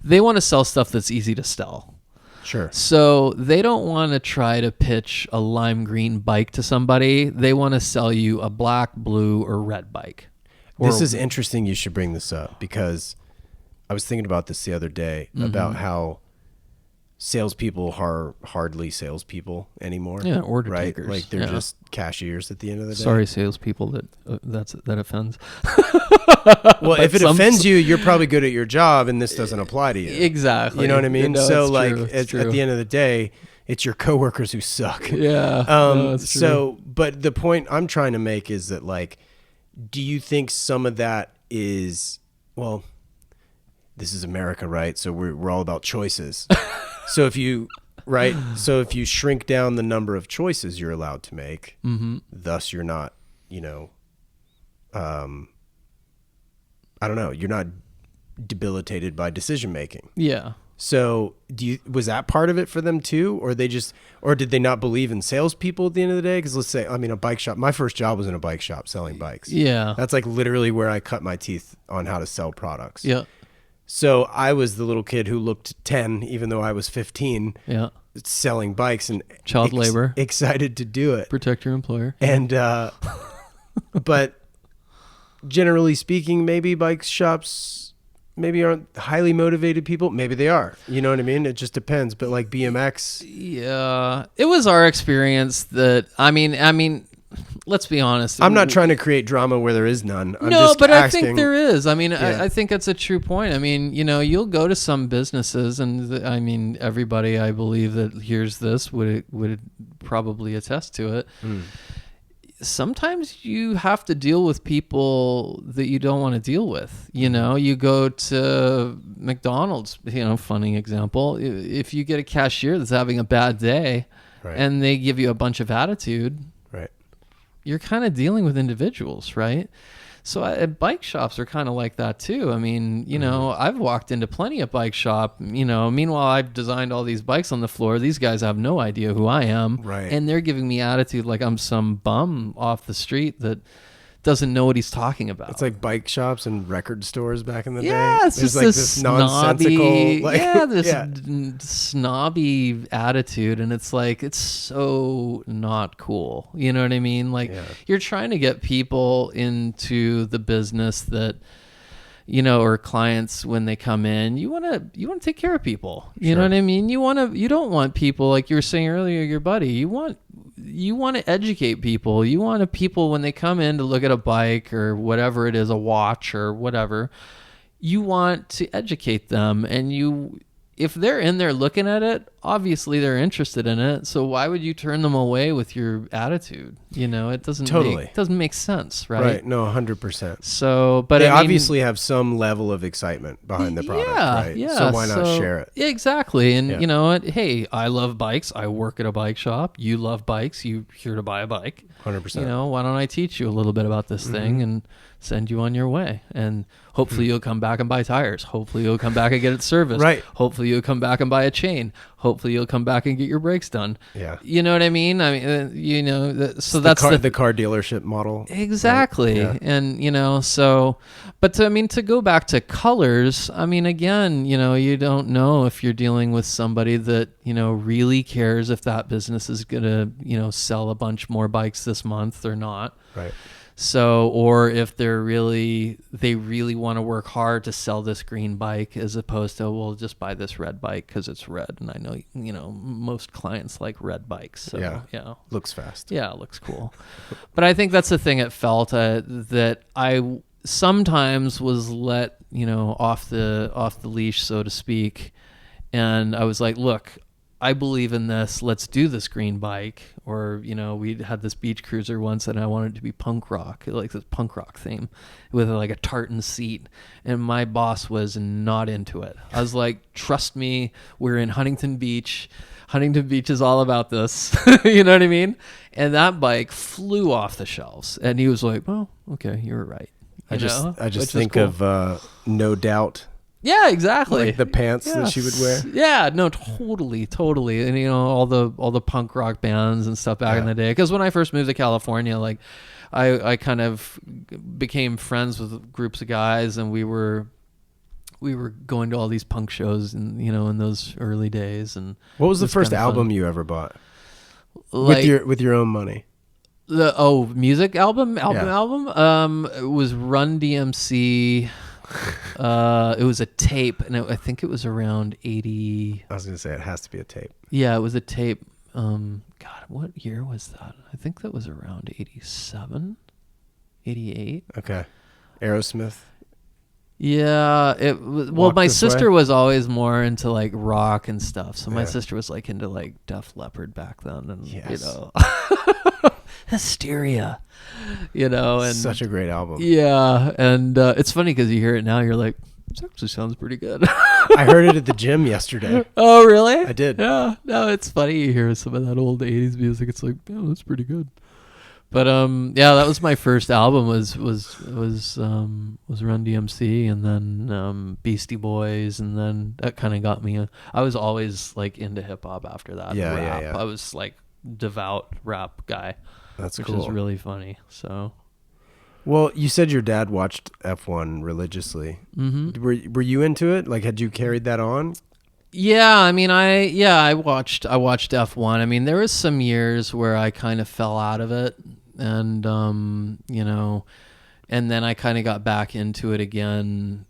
They want to sell stuff that's easy to sell. Sure. So they don't want to try to pitch a lime green bike to somebody. They want to sell you a black, blue, or red bike. This is interesting. You should bring this up because I was thinking about this the other day about how salespeople are hardly salespeople anymore. Yeah, order takers. Like they're just cashiers at the end of the day. Sorry, salespeople, that offends. Well, if it offends you, you're probably good at your job, and this doesn't apply to you. Exactly. You know what I mean? No, So, it's like, true. It's at the end of the day, it's your coworkers who suck. Yeah. No, it's true. So, but the point I'm trying to make is that, like, do you think some of that is, well, this is America, right? So we're all about choices. So if you shrink down the number of choices you're allowed to make, thus you're not, I don't know, you're not debilitated by decision making. Yeah. So was that part of it for them too? Or did they not believe in salespeople at the end of the day? Because let's say, I mean, a bike shop, my first job was in a bike shop selling bikes. Yeah. That's like literally where I cut my teeth on how to sell products. Yeah. So I was the little kid who looked 10, even though I was 15, selling bikes and child labor, excited to do it. Protect your employer. And, but generally speaking, maybe bike shops maybe aren't highly motivated people. Maybe they are. You know what I mean? It just depends. But like BMX. Yeah. It was our experience that, I mean, let's be honest. I'm not trying to create drama where there is none. I'm no, just but asking, I think there is. I mean, yeah. I think that's a true point. I mean, you'll go to some businesses and I mean, everybody I believe that hears this would probably attest to it. Sometimes you have to deal with people that you don't want to deal with. You go to McDonald's, funny example. If you get a cashier that's having a bad day and they give you a bunch of attitude, you're kind of dealing with individuals, right? So bike shops are kind of like that too. I mean, I've walked into plenty of bike shop, meanwhile I've designed all these bikes on the floor. These guys have no idea who I am. Right. And they're giving me attitude like I'm some bum off the street that doesn't know what he's talking about. It's like bike shops and record stores back in the day. Yeah, it's There's just like this nonsensical, snobby attitude, and it's like it's so not cool. You know what I mean? Like you're trying to get people into the business that or clients when they come in. You want to take care of people. You know what I mean? You don't want people like you were saying earlier, your buddy. You want to educate people. You want people when they come in to look at a bike or whatever it is, a watch or whatever, you want to educate them. And if they're in there looking at it, obviously they're interested in it. So why would you turn them away with your attitude? It doesn't make sense, right? Right. No, 100%. So, but they obviously have some level of excitement behind the product, right? Yeah. So why not share it? Yeah, exactly. And you know what? Hey, I love bikes. I work at a bike shop. You love bikes. You're here to buy a bike. 100%. Why don't I teach you a little bit about this thing and send you on your way? And hopefully you'll come back and buy tires. Hopefully you'll come back and get it serviced. Right. Hopefully you'll come back and buy a chain. Hopefully you'll come back and get your brakes done. Yeah. You know what I mean? I mean, so that's the car dealership model. Exactly. Right? Yeah. And, but to go back to colors, I mean, again, you don't know if you're dealing with somebody that, really cares if that business is going to, sell a bunch more bikes this month or not. Right. So, or if they really want to work hard to sell this green bike as opposed to, well, just buy this red bike because it's red. And I know, most clients like red bikes. So, yeah. Looks fast. Yeah, it looks cool. But I think that's the thing at Felt that I sometimes was let, off the leash, so to speak. And I was like, look, I believe in this. Let's do this green bike. Or, we had this beach cruiser once and I wanted it to be punk rock, like this punk rock theme with like a tartan seat. And my boss was not into it. I was like, trust me, we're in Huntington Beach. Huntington Beach is all about this. You know what I mean? And that bike flew off the shelves. And he was like, well, okay, you're right. I just think cool. of No Doubt. Yeah, exactly. Like the pants that she would wear. Yeah, no, totally. And all the punk rock bands and stuff back in the day. Because when I first moved to California, like I kind of became friends with groups of guys, and we were going to all these punk shows, and in those early days. And what was the first album you ever bought? Like, with your own money. Music album. It was Run DMC. It was a tape, and I think it was around 80. I was gonna say it has to be a tape. Yeah, it was a tape. God, what year was that? I think that was around 87, 88. Okay. Aerosmith. Yeah, it was. Well, my sister was always more into like rock and stuff, so my sister was like into like Def Leppard back then, and Hysteria, and such a great album. Yeah, and it's funny because you hear it now, you're like, This actually sounds pretty good. I heard it at the gym yesterday. Oh, really? I did. Yeah. No, it's funny. You hear some of that old 80s music. It's like, yeah, that's pretty good. But yeah, that was my first album was Run DMC, and then Beastie Boys, and then that kind of got me. I was always like into hip hop after that. Yeah, rap. yeah. I was like devout rap guy. That's which cool. is really funny. So. Well, you said your dad watched F1 religiously. Mm-hmm. Were you into it? Like, had you carried that on? Yeah, I mean, I watched F1. I mean, there was some years where I kind of fell out of it, and you know, and then I kind of got back into it again.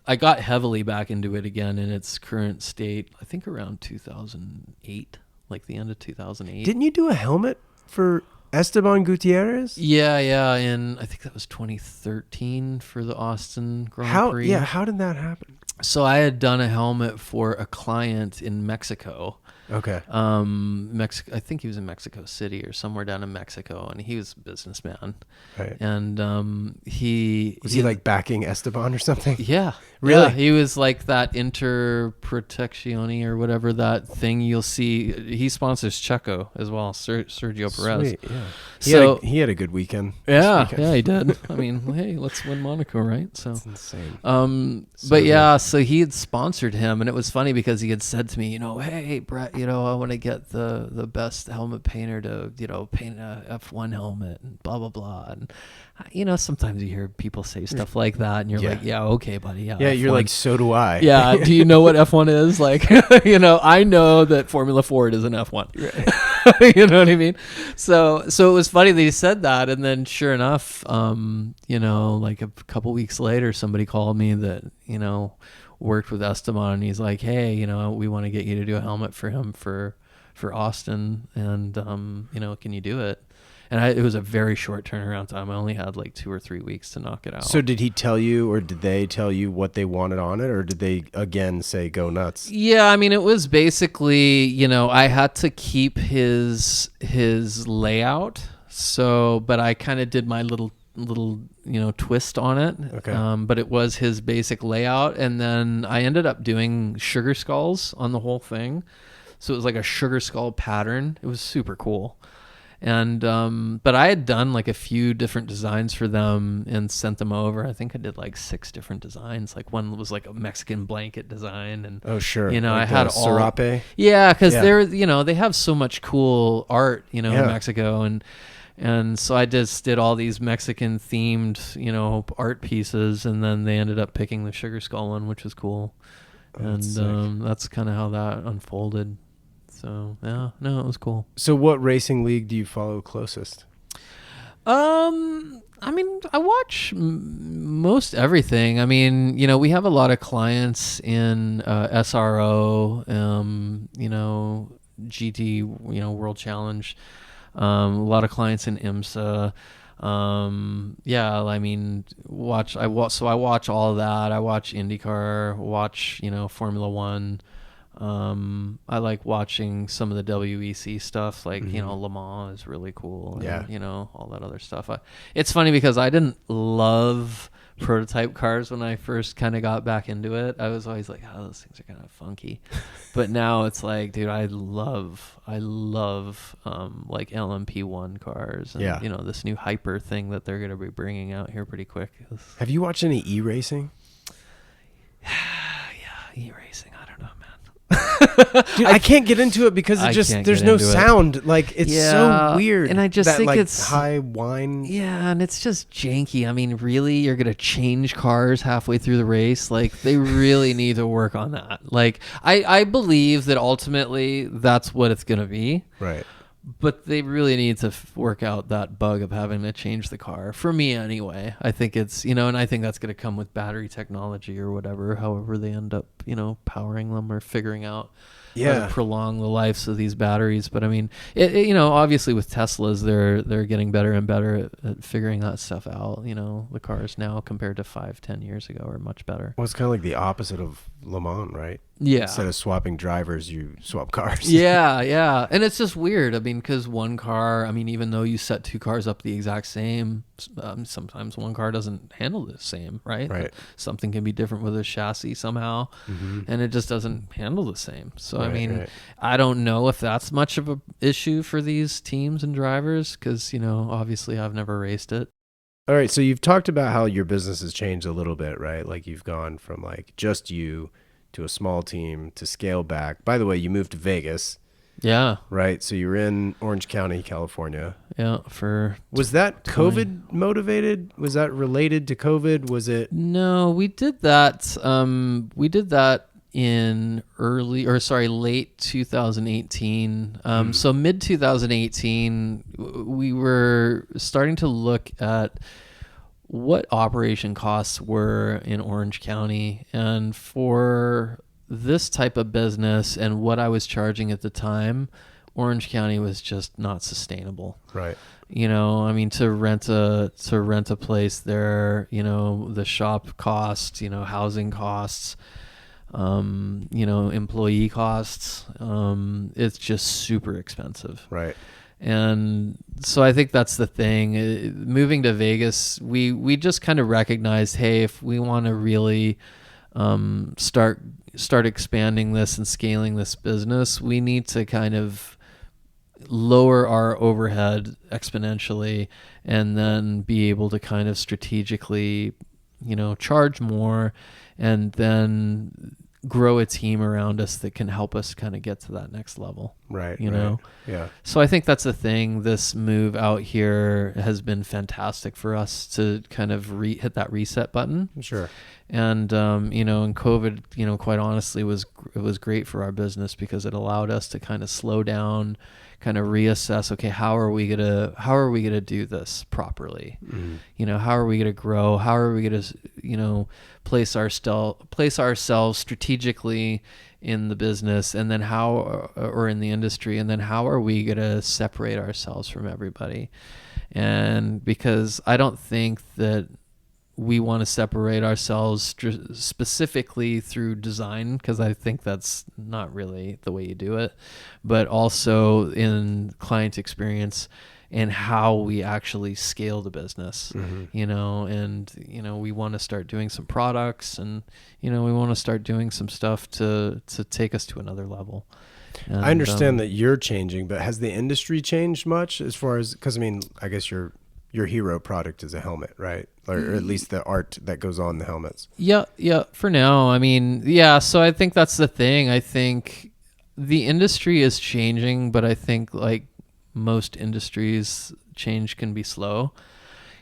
I got heavily back into it again in its current state. I think around 2008, like the end of 2008. Didn't you do a helmet for Esteban Gutierrez? Yeah, and I think that was 2013 for the Austin Grand Prix. Yeah, how did that happen? So I had done a helmet for a client in Mexico. Okay. I think he was in Mexico City or somewhere down in Mexico, and he was a businessman. Right. And he was he like backing Esteban or something? Yeah. Really? Yeah, he was like that Interproteccioni or whatever that thing you'll see. He sponsors Checo as well, Sergio Perez. Sweet, yeah. He had a good weekend. Yeah, he did. I mean, hey, let's win Monaco, right? So that's insane. But yeah, so he had sponsored him, and it was funny because he had said to me, hey, Brett, I want to get the best helmet painter to, paint a F1 helmet and blah, blah, blah. And, sometimes you hear people say stuff like that, and you're like, yeah, okay, buddy. Yeah, F1. You're like, so do I. Yeah. Do you know what F1 is? Like, I know that Formula Ford is an F1. Right. You know what I mean? So it was funny that he said that. And then sure enough, like a couple weeks later, somebody called me that, worked with Esteban, and he's like, hey, we want to get you to do a helmet for him for Austin, and can you do it? And it was a very short turnaround time. I only had like 2 or 3 weeks to knock it out. So did he tell you, or did they tell you what they wanted on it, or did they again say go nuts? Yeah, I mean, it was basically, I had to keep his layout. So, but I kind of did my little twist on it. Okay. But it was his basic layout, and then I ended up doing sugar skulls on the whole thing. So it was like a sugar skull pattern. It was super cool. And but I had done like a few different designs for them and sent them over. I think I did like 6 different designs. Like one was like a Mexican blanket design, and oh sure, like I had all serape. Yeah, because they're they have so much cool art in Mexico, and so I just did all these Mexican themed art pieces, and then they ended up picking the sugar skull one, which was cool. That's kind of how that unfolded. So yeah, no, it was cool. So what racing league do you follow closest? I mean, I watch most everything. I mean, we have a lot of clients in SRO, GT, World Challenge. A lot of clients in IMSA. I mean, I watch all of that. I watch IndyCar, watch, Formula One. I like watching some of the WEC stuff, like, Le Mans is really cool. And, all that other stuff. It's funny because I didn't love prototype cars when I first kind of got back into it. I was always like, oh, those things are kind of funky. But now it's like, dude, I love like LMP1 cars and, this new hyper thing that they're going to be bringing out here pretty quick. Have you watched any e-racing? Yeah, e-racing. I don't know, man. Dude, I can't get into it because there's no sound. Like, it's so weird. And I just think like, it's high whine. Yeah, and it's just janky. I mean, really, you're going to change cars halfway through the race? Like, they really need to work on that. Like, I believe that ultimately that's what it's going to be. Right. But they really need to work out that bug of having to change the car. For me, anyway. I think it's, and I think that's going to come with battery technology or whatever, however they end up, powering them or figuring out how to prolong the lives of these batteries. But I mean, obviously with Teslas, they're getting better and better at figuring that stuff out. The cars now compared to 5-10 years ago are much better. Well, it's kind of like the opposite of Le Mans, right? Yeah. Instead of swapping drivers, you swap cars. Yeah. And it's just weird. I mean, because one car, I mean, even though you set two cars up the exact same, sometimes one car doesn't handle the same, right? Right. Something can be different with a chassis somehow, and it just doesn't handle the same. So, I mean, I don't know if that's much of a issue for these teams and drivers because, obviously I've never raced it. All right. So you've talked about how your business has changed a little bit, right? Like you've gone from like just you to a small team to scale back. By the way, you moved to Vegas. Yeah. Right. So you were in Orange County, California. Yeah. Was that COVID motivated? Was that related to COVID? Was it? No, we did that. We did that in late 2018. So mid 2018, we were starting to look at what operation costs were in Orange County, and for this type of business and what I was charging at the time, Orange County was just not sustainable. Right. I mean, to rent a place there, the shop costs, housing costs, employee costs, it's just super expensive. Right. And so I think that's the thing. Moving to Vegas, we just kind of recognized, hey, if we want to really start expanding this and scaling this business, we need to kind of lower our overhead exponentially and then be able to kind of strategically, charge more and then grow a team around us that can help us kind of get to that next level. Right. Yeah. So I think that's the thing. This move out here has been fantastic for us to kind of hit that reset button. Sure. And, and COVID, quite honestly, it was great for our business because it allowed us to kind of slow down, kind of reassess, okay, how are we gonna do this properly? How are we gonna grow? How are we gonna, place ourselves strategically in the business, and then or in the industry, and then how are we gonna separate ourselves from everybody? And because I don't think that we want to separate ourselves specifically through design, because I think that's not really the way you do it, but also in client experience and how we actually scale the business, and, we want to start doing some products and, we want to start doing some stuff to take us to another level. And, I understand that you're changing, but has the industry changed much as far as, because I mean, I guess your hero product is a helmet, right? Or at least the art that goes on the helmets. Yeah. For now, I mean, yeah. So I think that's the thing. I think the industry is changing, but I think like most industries, change can be slow.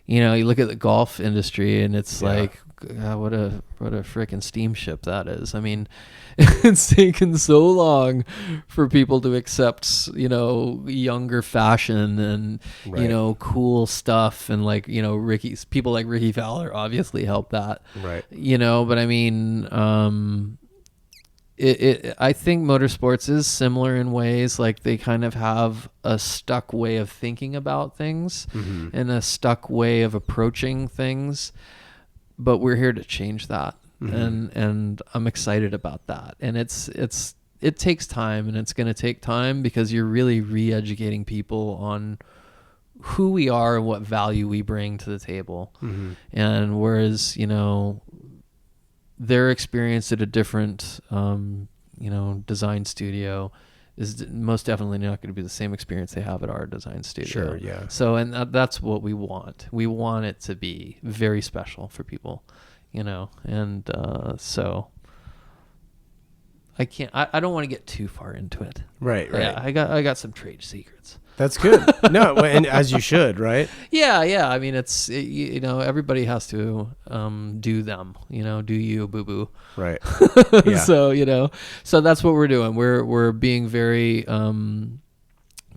You look at the golf industry and it's like, God, what a freaking steamship that is. I mean, it's taken so long for people to accept, younger fashion and, cool stuff. And like, people like Ricky Fowler obviously helped that. Right. But I mean, I think motorsports is similar in ways, like they kind of have a stuck way of thinking about things and a stuck way of approaching things, but we're here to change that. And I'm excited about that. And it takes time, and it's going to take time because you're really re-educating people on who we are and what value we bring to the table. And whereas, their experience at a different, design studio is most definitely not going to be the same experience they have at our design studio. Sure, yeah. So, and that's what we want. We want it to be very special for people, and so I don't want to get too far into it. Right. Yeah, I got some trade secrets. That's good. No, and as you should, right? Yeah. I mean, it's, everybody has to do them, do you, boo-boo. Right. Yeah. So that's what we're doing. We're being very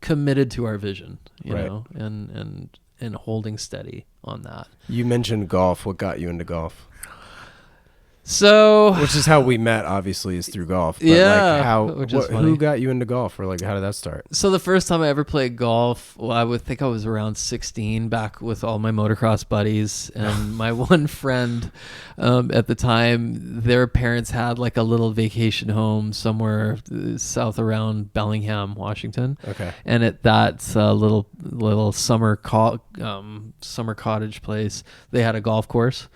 committed to our vision, you know, and holding steady on that. You mentioned golf. What got you into golf? So, which is how we met, obviously, is through golf. But Yeah, like who got you into golf, or like how did that start? So the first time I ever played golf, well, I would think I was around 16, back with all my motocross buddies, and my one friend at the time, their parents had like a little vacation home somewhere south around Bellingham, Washington. Okay. And at that little summer cottage place, they had a golf course.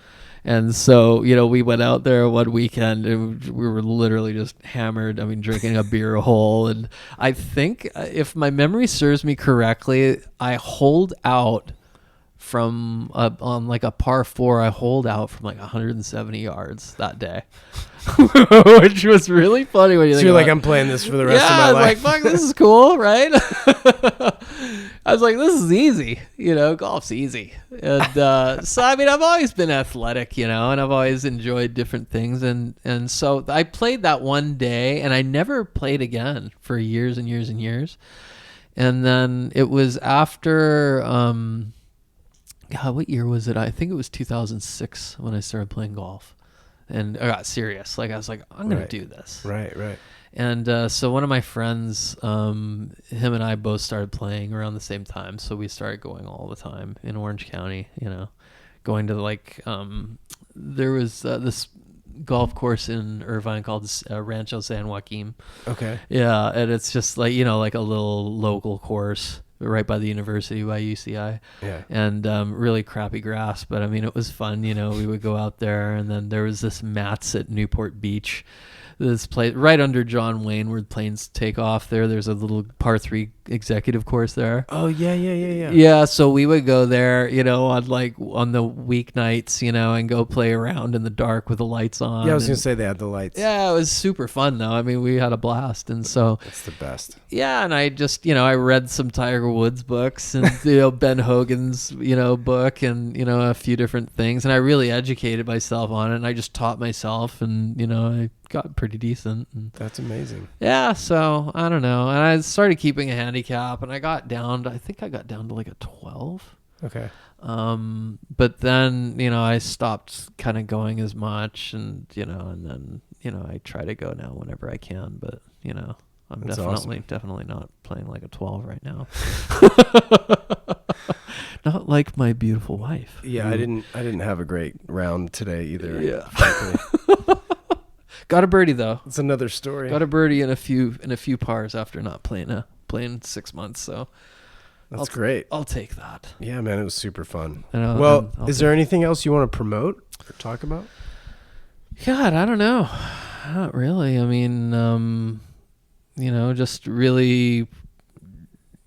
And so, we went out there one weekend and we were literally just hammered. I mean, drinking a beer a hole. And I think, if my memory serves me correctly, I holed out from on like a par 4. I holed out from like 170 yards that day, which was really funny when you think you're about like, I'm playing this for the rest of my life. I was like, fuck, this is cool, right? I was like, this is easy, golf's easy. And so, I mean, I've always been athletic, and I've always enjoyed different things. And so I played that one day, and I never played again for years and years and years. And then it was after, God, what year was it? I think it was 2006 when I started playing golf. And I got serious. Like, I was like, I'm going to do this. Right. And so one of my friends, him and I both started playing around the same time. So we started going all the time in Orange County, going to like, there was this golf course in Irvine called Rancho San Joaquin. Okay. Yeah. And it's just like, like a little local course right by the university, by UCI. Yeah. And really crappy grass. But I mean, it was fun. We would go out there, and then there was this Mats at Newport Beach. This place right under John Wayne, where planes take off there. There's a little par 3 executive course there. Oh, yeah. Yeah, so we would go there, on the weeknights, and go play around in the dark with the lights on. Yeah, I was going to say they had the lights. Yeah, it was super fun, though. I mean, we had a blast. And so... It's the best. Yeah, and I just, I read some Tiger Woods books and, Ben Hogan's, book and, a few different things. And I really educated myself on it, and I just taught myself, and, I got pretty decent. And that's amazing. Yeah, so I don't know. And I started keeping a handicap, and I think I got down to like a 12. Okay. But then, I stopped kind of going as much, and, and then, I try to go now whenever I can, but, I'm That's definitely not playing like a 12 right now. Not like my beautiful wife. Yeah, I didn't have a great round today either. Yeah. Got a birdie though. It's another story. Got a birdie in a few pars after not playing 6 months. So that's great. I'll take that. Yeah, man, it was super fun. Well, is there anything else you want to promote or talk about? God, I don't know. Not really. I mean, just really.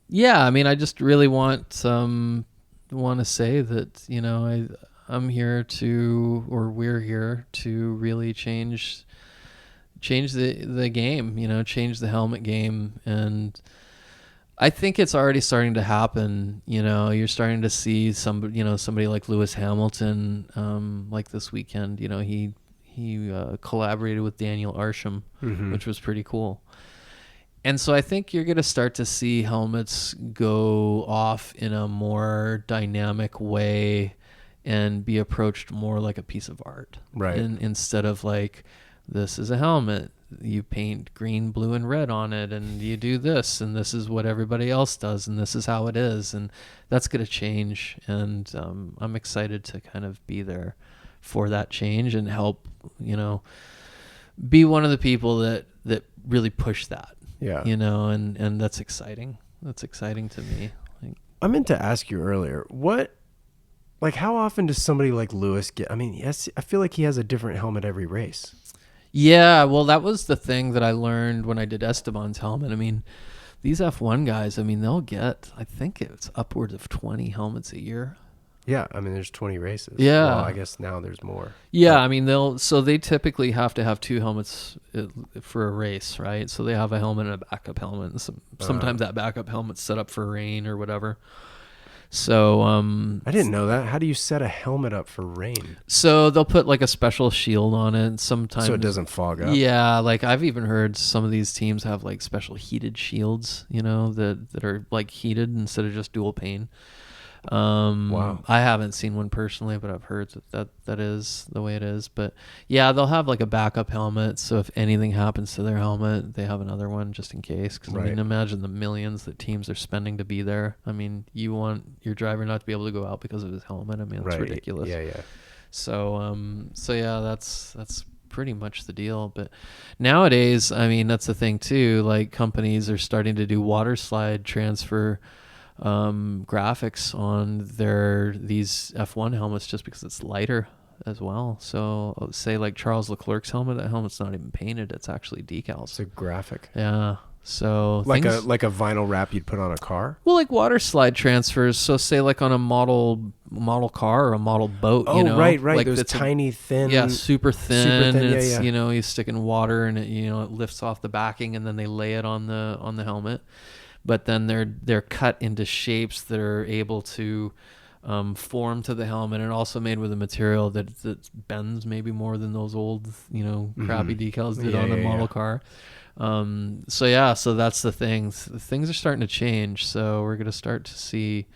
Yeah, I mean, I just really want to say that I'm here to, or we're here to really change the game, change the helmet game. And I think it's already starting to happen. You're starting to see somebody like Lewis Hamilton, like this weekend, he collaborated with Daniel Arsham, which was pretty cool. And so I think you're going to start to see helmets go off in a more dynamic way and be approached more like a piece of art. Right. Instead of like, this is a helmet, you paint green, blue, and red on it, and you do this, and this is what everybody else does, and this is how it is. And that's going to change. And I'm excited to kind of be there for that change and help, be one of the people that really push that. Yeah. And that's exciting. That's exciting to me. I meant to ask you earlier, how often does somebody like Lewis get, yes, I feel like he has a different helmet every race. Yeah, well, that was the thing that I learned when I did Esteban's helmet. I mean, these F1 guys, they'll get, I think it's upwards of 20 helmets a year. Yeah, there's 20 races. Yeah. Well, I guess now there's more. Yeah, they typically have to have 2 helmets for a race, right? So they have a helmet and a backup helmet. And sometimes that backup helmet's set up for rain or whatever. So I didn't know that. How do you set a helmet up for rain? So they'll put like a special shield on it sometimes. So it doesn't fog up? Yeah, like I've even heard some of these teams have like special heated shields, that are like heated instead of just dual pane. Wow. I haven't seen one personally, but I've heard that is the way it is. But yeah, they'll have like a backup helmet, so if anything happens to their helmet, they have another one just in case. Because I mean, imagine the millions that teams are spending to be there. I mean, you want your driver not to be able to go out because of his helmet. I mean, it's ridiculous. Yeah. So yeah, that's pretty much the deal. But nowadays, I mean, that's the thing too. Like companies are starting to do water slide transfer graphics on these F1 helmets just because it's lighter as well. So say like Charles Leclerc's helmet, that helmet's not even painted, it's actually decals. It's a graphic. Yeah. So like a vinyl wrap you'd put on a car? Well, like water slide transfers. So say like on a model car or a model boat, oh, you know. Right. Like those tiny thin. Yeah, super thin. It's, yeah. You know, you stick in water and it, you know, it lifts off the backing and then they lay it on the helmet. But then they're cut into shapes that are able to form to the helmet, and also made with a material that bends maybe more than those old, you know, crappy decals did on the model car. So that's the thing. Things are starting to change. So we're going to start to see,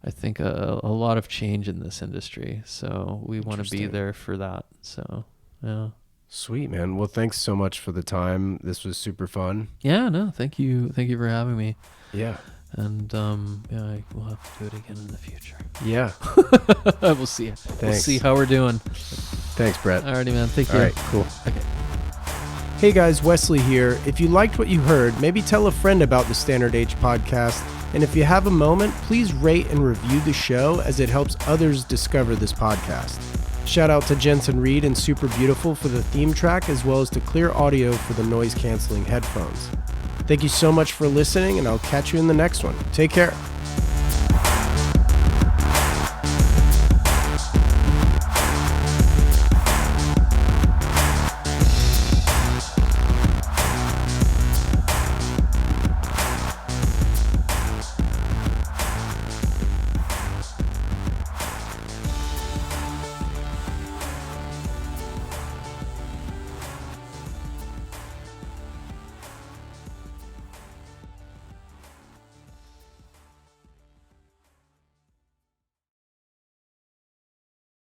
I think, a lot of change in this industry. So we want to be there for that. So, yeah. Sweet, man. Well, thanks so much for the time. This was super fun. Yeah, no, thank you. Thank you for having me. Yeah. And we'll have to do it again in the future. Yeah. We'll see. Thanks. We'll see how we're doing. Thanks, Brett. Alrighty, man. Thank you. All right, cool. Okay. Hey guys, Wesley here. If you liked what you heard, maybe tell a friend about the Standard H podcast. And if you have a moment, please rate and review the show, as it helps others discover this podcast. Shout out to Jensen Reed and Super Beautiful for the theme track, as well as to Clear Audio for the noise canceling headphones. Thank you so much for listening, and I'll catch you in the next one. Take care.